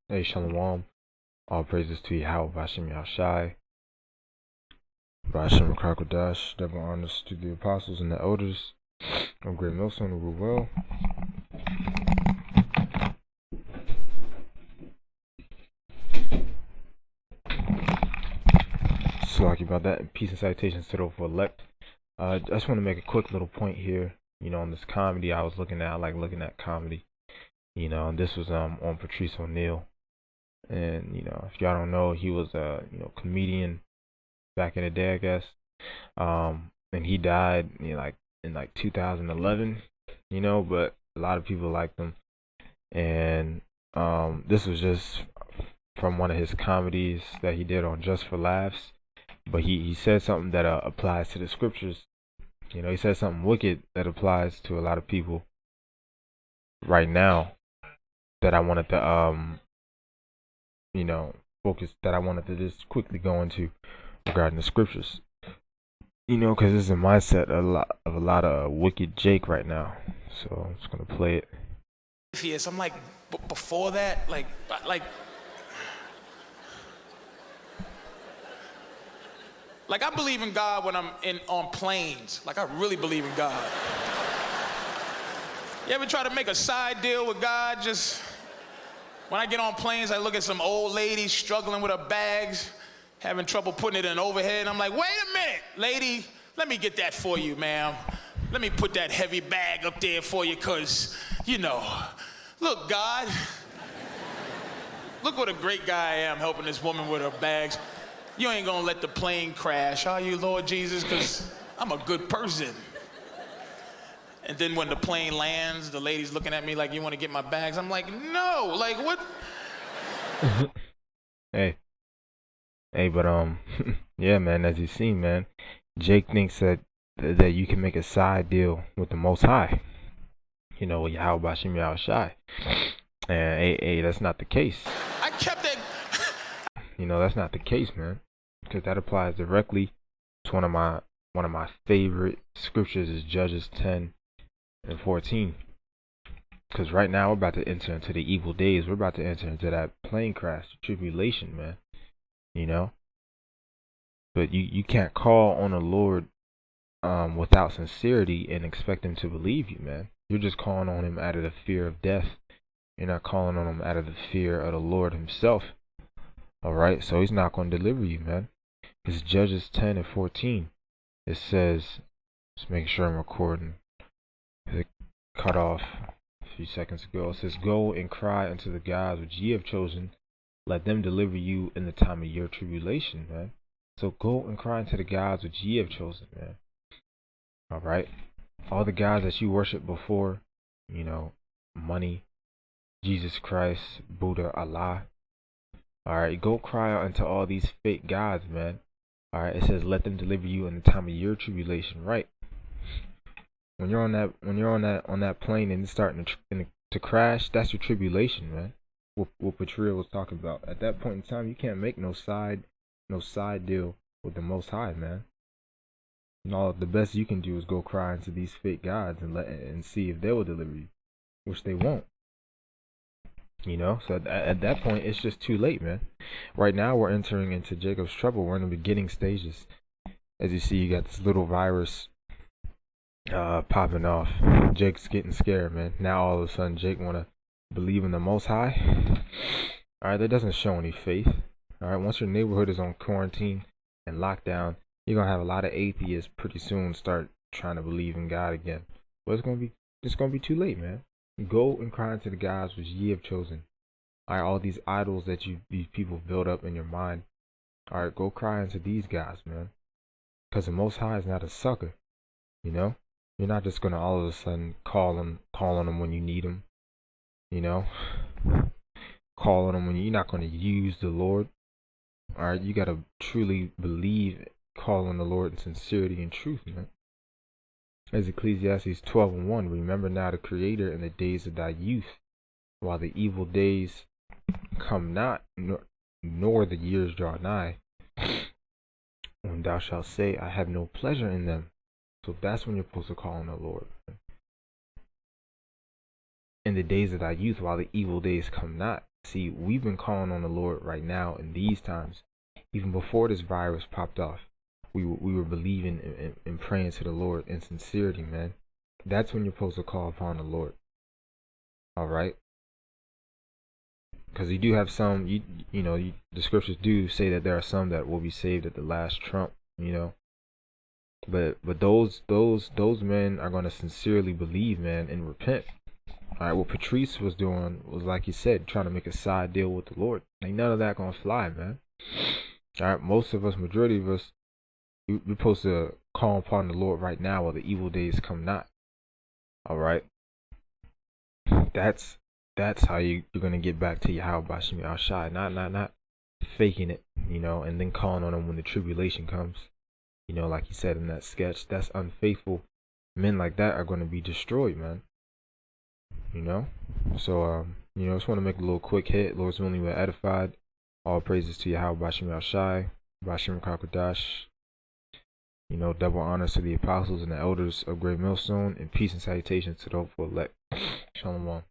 Hey, Shalom. All praises to Yahweh, Bashem Yahushai, Bashem Krakodash. Double honors to the apostles and the elders of Great Millstone who rule well. Slaki about that. And peace and salutations to those for elect. I just want to make a quick little point here. On this comedy I was looking at. I like looking at comedy. And this was on Patrice O'Neal. And if y'all don't know, he was a comedian back in the day, I guess. And he died in 2011. But a lot of people liked him. And this was just from one of his comedies that he did on Just for Laughs. But he said something that applies to the scriptures. He said something wicked that applies to a lot of people right now that I wanted to focus, that I wanted to just quickly go into regarding the scriptures. Because this is a mindset of a lot of wicked Jake right now. So I'm just gonna play it. Yes, I'm like, before that, like I believe in God when I'm on planes. Like I really believe in God. You ever try to make a side deal with God? Just when I get on planes, I look at some old lady struggling with her bags, having trouble putting it in overhead. And I'm like, wait a minute, lady, let me get that for you, ma'am. Let me put that heavy bag up there for you, cause look, God, look what a great guy I am helping this woman with her bags. You ain't gonna let the plane crash, are you, Lord Jesus? Because I'm a good person. And then when the plane lands, the lady's looking at me like, you want to get my bags? I'm like, no, like what? Hey, but yeah, man, as you see, man, Jake thinks that you can make a side deal with the Most High. With Yahweh Bashem Yahushai. And hey, that's not the case. I that's not the case, man. Because that applies directly to one of my favorite scriptures is Judges 10 and 14. Because right now we're about to enter into the evil days. We're about to enter into that plane crash, tribulation, man. But you can't call on the Lord without sincerity and expect him to believe you, man. You're just calling on him out of the fear of death. You're not calling on him out of the fear of the Lord himself. Alright, so he's not going to deliver you, man. It's Judges 10 and 14. It says, just making sure I'm recording. It cut off a few seconds ago. It says, go and cry unto the gods which ye have chosen. Let them deliver you in the time of your tribulation, man. So go and cry unto the gods which ye have chosen, man. Alright? All the gods that you worship before, money, Jesus Christ, Buddha, Allah. Alright, go cry out unto all these fake gods, man. Alright, it says let them deliver you in the time of your tribulation, right? When you're on that plane and it's starting to crash, that's your tribulation, man. What Patria was talking about. At that point in time, you can't make no side deal with the Most High, man. All the best you can do is go cry into these fake gods and see if they will deliver you, which they won't. So at that point, it's just too late, man. Right now, we're entering into Jacob's trouble. We're in the beginning stages. As you see, you got this little virus popping off. Jake's getting scared, man. Now all of a sudden, Jake want to believe in the Most High. Alright, that doesn't show any faith. Alright, once your neighborhood is on quarantine and lockdown, you're going to have a lot of atheists pretty soon start trying to believe in God again. But it's going to be too late, man. Go and cry unto the gods which ye have chosen. Alright, all these idols that these people build up in your mind. Alright, go cry unto these guys, man. Because the Most High is not a sucker. You're not just gonna all of a sudden call on him when you need him. Call on him when you're not gonna use the Lord. Alright, you gotta truly believe, call on the Lord in sincerity and truth, man. As Ecclesiastes 12 and 1, remember now the Creator in the days of thy youth, while the evil days come not, nor the years draw nigh, when thou shalt say, I have no pleasure in them. So that's when you're supposed to call on the Lord. In the days of thy youth, while the evil days come not. See, we've been calling on the Lord right now in these times. Even before this virus popped off, we were believing and praying to the Lord in sincerity, man. That's when you're supposed to call upon the Lord. All right, because you do have some, the scriptures do say that there are some that will be saved at the last trump, but those men are going to sincerely believe, man, and repent. All right, what Patrice was doing was, like he said, trying to make a side deal with the Lord. Ain't none of that gonna fly, man. All right, most of us, majority of us, we're supposed to call upon the Lord right now while the evil days come not. All right, that's how you're gonna get back to Yahweh Bashim Al-Shai, not faking it, and then calling on him when the tribulation comes. Like he said in that sketch, that's unfaithful. Men like that are gonna be destroyed, man. So just want to make a little quick hit. Lord's willing, we're edified. All praises to Yahweh Bashim Al-Shai, Bashim Kakadash. Double honors to the apostles and the elders of Great Millstone, and peace and salutations to the hopeful elect. Shalom.